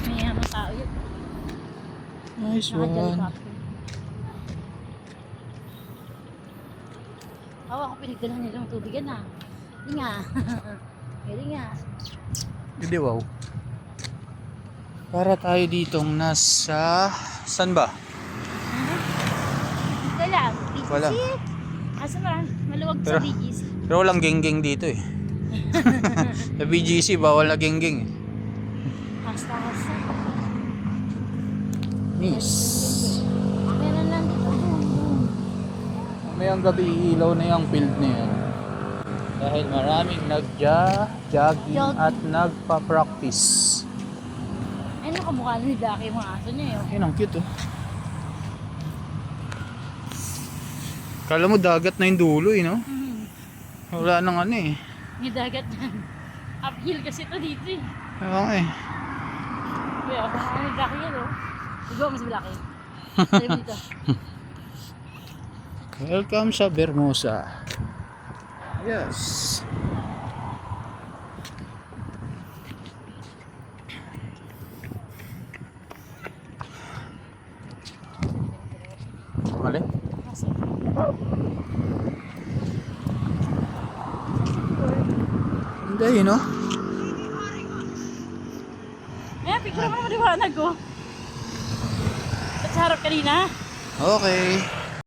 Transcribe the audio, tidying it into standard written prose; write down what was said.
May mga tao yun. Nice one. Ako pinagdalan nilang tubigan na. Hindi nga. Hindi nga. Hindi, wow. Para tayo ditong nasa... Saan ba? Ito lang. BGC. Wala. Asa ba? Maluwag sa Pero- BGC. Pero walang geng-geng dito eh. Sa BGC, bawal na geng-geng eh. Hasta. Miss. Meron lang dito. Mamayang gabi ilaw na yung field na yan. Dahil maraming nagja-jogging Jog. at nagpa-practice. Ay, nakamukha na ni Blackie yung mga aso niya yun. Ayun, ang cute oh. Kala mo dagat na yung dulo eh, no? Wala nang ano eh. May dagat yan. Uphill kasi ito dito eh. Oo nga eh. Kaya ako ni Blackie yan oh. Ikaw mo si Blackie. Sabi mo dito. Welcome sa Bermosa. Yes. Mali? Kasi, Hindi yun no? picture mo maliwanag ko. At sa harap kanina. Okay.